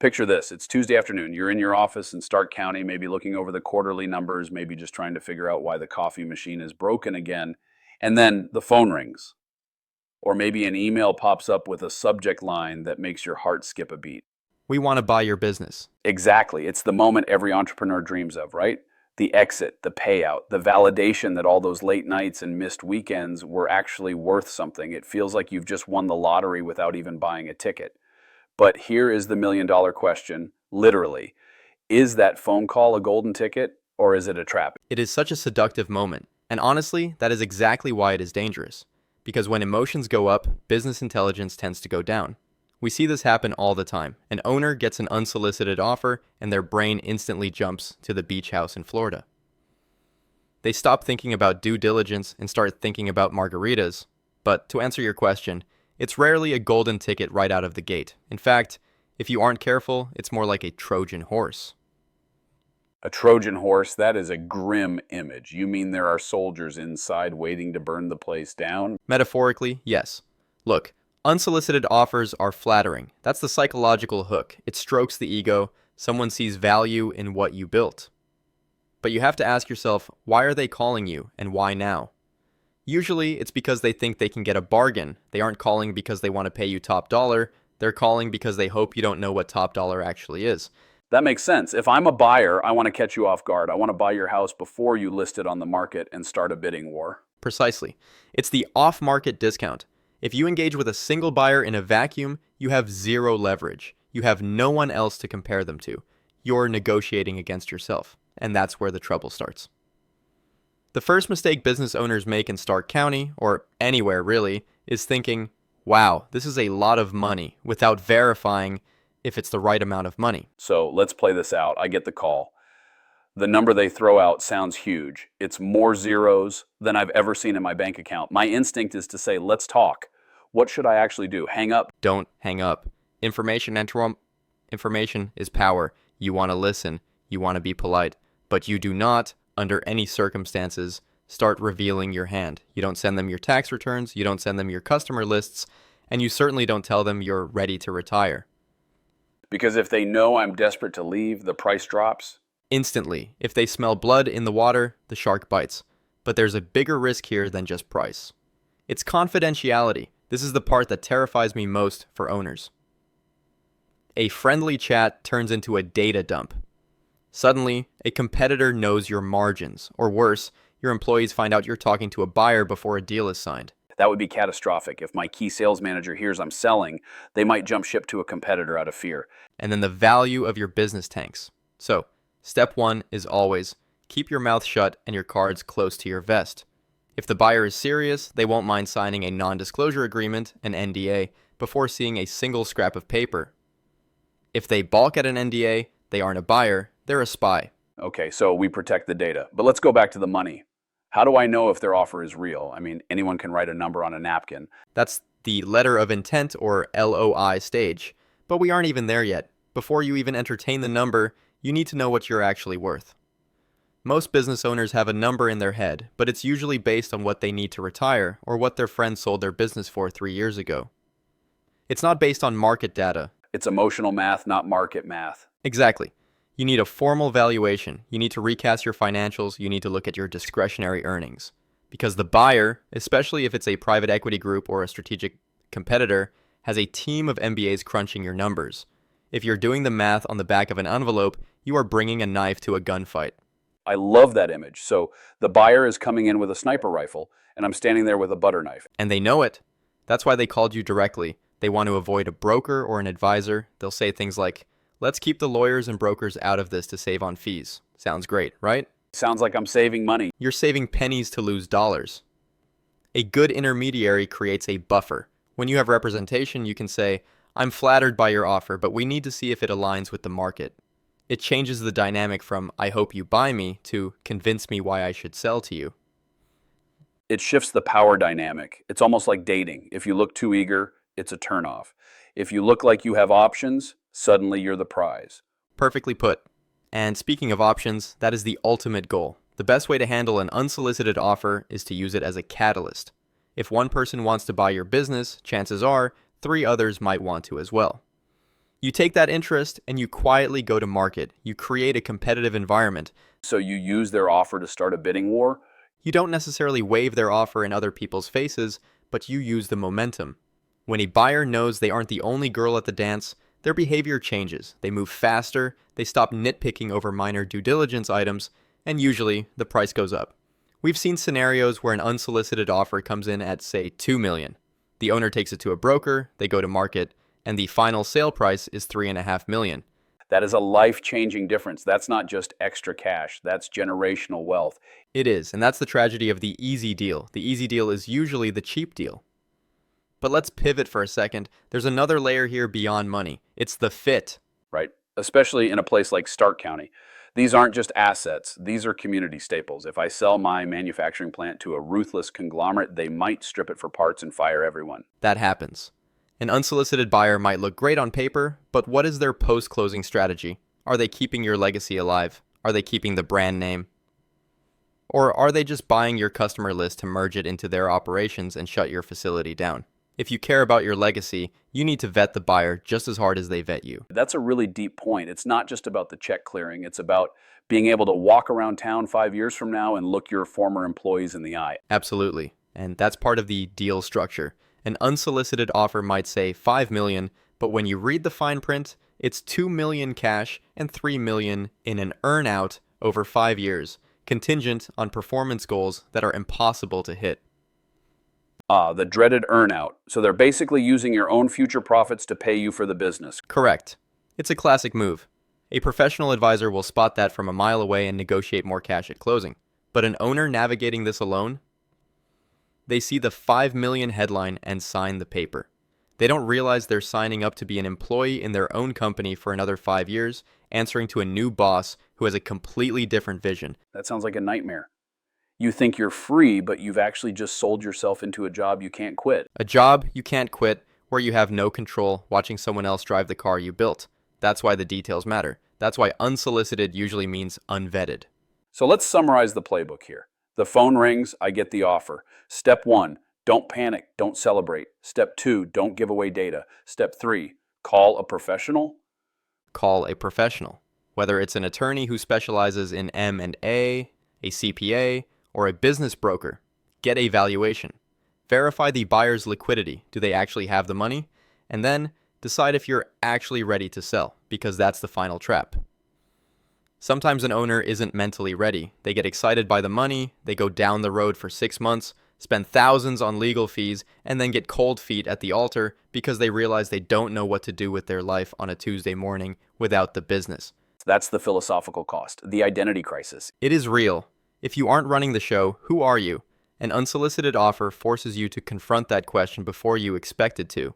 Picture this. It's Tuesday afternoon. You're in your office in Stark County, maybe looking over the quarterly numbers, maybe just trying to figure out why the coffee machine is broken again. And then the phone rings. Or maybe an email pops up with a subject line that makes your heart skip a beat. We want to buy your business. Exactly. It's the moment every entrepreneur dreams of, right? The exit, the payout, the validation that all those late nights and missed weekends were actually worth something. It feels like you've just won the lottery without even buying a ticket. But here is the million-dollar question, literally. Is that phone call a golden ticket or is it a trap? It is such a seductive moment. And honestly, that is exactly why it is dangerous. Because when emotions go up, business intelligence tends to go down. We see this happen all the time. An owner gets an unsolicited offer and their brain instantly jumps to the beach house in Florida. They stop thinking about due diligence and start thinking about margaritas. But to answer your question, it's rarely a golden ticket right out of the gate. In fact, if you aren't careful, it's more like a Trojan horse. A Trojan horse, that is a grim image. You mean there are soldiers inside waiting to burn the place down? Metaphorically, yes. Look, unsolicited offers are flattering. That's the psychological hook. It strokes the ego. Someone sees value in what you built. But you have to ask yourself, why are they calling you and why now? Usually, it's because they think they can get a bargain. They aren't calling because they want to pay you top dollar. They're calling because they hope you don't know what top dollar actually is. That makes sense. If I'm a buyer, I want to catch you off guard. I want to buy your house before you list it on the market and start a bidding war. Precisely. It's the off-market discount. If you engage with a single buyer in a vacuum, you have zero leverage. You have no one else to compare them to. You're negotiating against yourself. And that's where the trouble starts. The first mistake business owners make in Stark County, or anywhere really, is thinking, wow, this is a lot of money, without verifying if it's the right amount of money. So let's play this out. I get the call. The number they throw out sounds huge. It's more zeros than I've ever seen in my bank account. My instinct is to say, let's talk. What should I actually do? Hang up? Don't hang up. Information is power. You want to listen. You want to be polite. But you do not, under any circumstances, start revealing your hand. You don't send them your tax returns. You don't send them your customer lists. And you certainly don't tell them you're ready to retire. Because if they know I'm desperate to leave, the price drops? Instantly. If they smell blood in the water, the shark bites. But there's a bigger risk here than just price. It's confidentiality. This is the part that terrifies me most for owners. A friendly chat turns into a data dump. Suddenly, a competitor knows your margins, or worse, your employees find out you're talking to a buyer before a deal is signed. That would be catastrophic. If my key sales manager hears I'm selling, they might jump ship to a competitor out of fear. And then the value of your business tanks. So, step one is always keep your mouth shut and your cards close to your vest. If the buyer is serious, they won't mind signing a non-disclosure agreement, an NDA, before seeing a single scrap of paper. If they balk at an NDA, they aren't a buyer, they're a spy. Okay, so we protect the data. But let's go back to the money. How do I know if their offer is real? I mean, anyone can write a number on a napkin. That's the letter of intent, or LOI stage. But we aren't even there yet. Before you even entertain the number, you need to know what you're actually worth. Most business owners have a number in their head, but it's usually based on what they need to retire or what their friends sold their business for 3 years ago. It's not based on market data. It's emotional math, not market math. Exactly. You need a formal valuation. You need to recast your financials. You need to look at your discretionary earnings. Because the buyer, especially if it's a private equity group or a strategic competitor, has a team of MBAs crunching your numbers. If you're doing the math on the back of an envelope, you are bringing a knife to a gunfight. I love that image. So the buyer is coming in with a sniper rifle, and I'm standing there with a butter knife. And they know it. That's why they called you directly. They want to avoid a broker or an advisor. They'll say things like, let's keep the lawyers and brokers out of this to save on fees. Sounds great, right? Sounds like I'm saving money. You're saving pennies to lose dollars. A good intermediary creates a buffer. When you have representation, you can say, I'm flattered by your offer, but we need to see if it aligns with the market. It changes the dynamic from, I hope you buy me, to convince me why I should sell to you. It shifts the power dynamic. It's almost like dating. If you look too eager, it's a turnoff. If you look like you have options, suddenly you're the prize. Perfectly put. And speaking of options, that is the ultimate goal. The best way to handle an unsolicited offer is to use it as a catalyst. If one person wants to buy your business, chances are 3 others might want to as well. You take that interest and you quietly go to market. You create a competitive environment. So you use their offer to start a bidding war? You don't necessarily wave their offer in other people's faces, but you use the momentum. When a buyer knows they aren't the only girl at the dance, their behavior changes. They move faster, they stop nitpicking over minor due diligence items, and usually the price goes up. We've seen scenarios where an unsolicited offer comes in at, say, $2 million. The owner takes it to a broker, they go to market, and the final sale price is $3.5 million. That is a life-changing difference. That's not just extra cash. That's generational wealth. It is, and that's the tragedy of the easy deal. The easy deal is usually the cheap deal. But let's pivot for a second. There's another layer here beyond money. It's the fit. Right? Especially in a place like Stark County. These aren't just assets. These are community staples. If I sell my manufacturing plant to a ruthless conglomerate, they might strip it for parts and fire everyone. That happens. An unsolicited buyer might look great on paper, but what is their post-closing strategy? Are they keeping your legacy alive? Are they keeping the brand name? Or are they just buying your customer list to merge it into their operations and shut your facility down? If you care about your legacy, you need to vet the buyer just as hard as they vet you. That's a really deep point. It's not just about the check clearing. It's about being able to walk around town 5 years from now and look your former employees in the eye. Absolutely. And that's part of the deal structure. An unsolicited offer might say $5 million, but when you read the fine print, it's $2 million cash and $3 million in an earn-out over 5 years, contingent on performance goals that are impossible to hit. The dreaded earnout. So they're basically using your own future profits to pay you for the business. Correct. It's a classic move. A professional advisor will spot that from a mile away and negotiate more cash at closing. But an owner navigating this alone? They see the $5 million headline and sign the paper. They don't realize they're signing up to be an employee in their own company for another 5 years, answering to a new boss who has a completely different vision. That sounds like a nightmare. You think you're free, but you've actually just sold yourself into a job you can't quit. A job you can't quit, where you have no control, watching someone else drive the car you built. That's why the details matter. That's why unsolicited usually means unvetted. So let's summarize the playbook here. The phone rings, I get the offer. Step 1, don't panic, don't celebrate. Step 2, don't give away data. Step 3, call a professional. Call a professional. Whether it's an attorney who specializes in M&A, a CPA, or a business broker, get a valuation. Verify the buyer's liquidity. Do they actually have the money? And then decide if you're actually ready to sell, because that's the final trap. Sometimes an owner isn't mentally ready. They get excited by the money, they go down the road for 6 months, spend thousands on legal fees, and then get cold feet at the altar because they realize they don't know what to do with their life on a Tuesday morning without the business. That's the philosophical cost, the identity crisis. It is real. If you aren't running the show, who are you? An unsolicited offer forces you to confront that question before you expected to.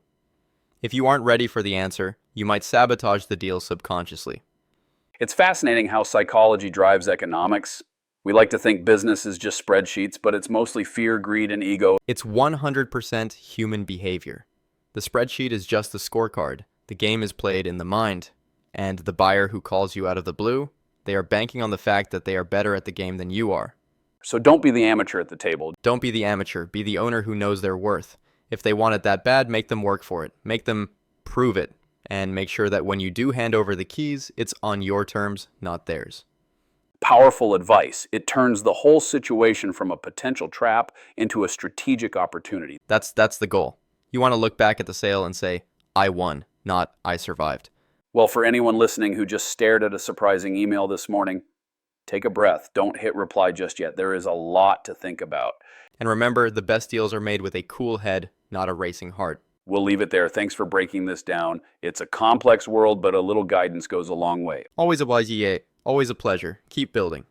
If you aren't ready for the answer, you might sabotage the deal subconsciously. It's fascinating how psychology drives economics. We like to think business is just spreadsheets, but it's mostly fear, greed, and ego. It's 100% human behavior. The spreadsheet is just the scorecard. The game is played in the mind. And the buyer who calls you out of the blue, they are banking on the fact that they are better at the game than you are. So don't be the amateur at the table. Don't be the amateur. Be the owner who knows their worth. If they want it that bad, make them work for it. Make them prove it. And make sure that when you do hand over the keys, it's on your terms, not theirs. Powerful advice. It turns the whole situation from a potential trap into a strategic opportunity. That's the goal. You want to look back at the sale and say, I won, not I survived. Well, for anyone listening who just stared at a surprising email this morning, take a breath. Don't hit reply just yet. There is a lot to think about. And remember, the best deals are made with a cool head, not a racing heart. We'll leave it there. Thanks for breaking this down. It's a complex world, but a little guidance goes a long way. Always a YZA, always a pleasure. Keep building.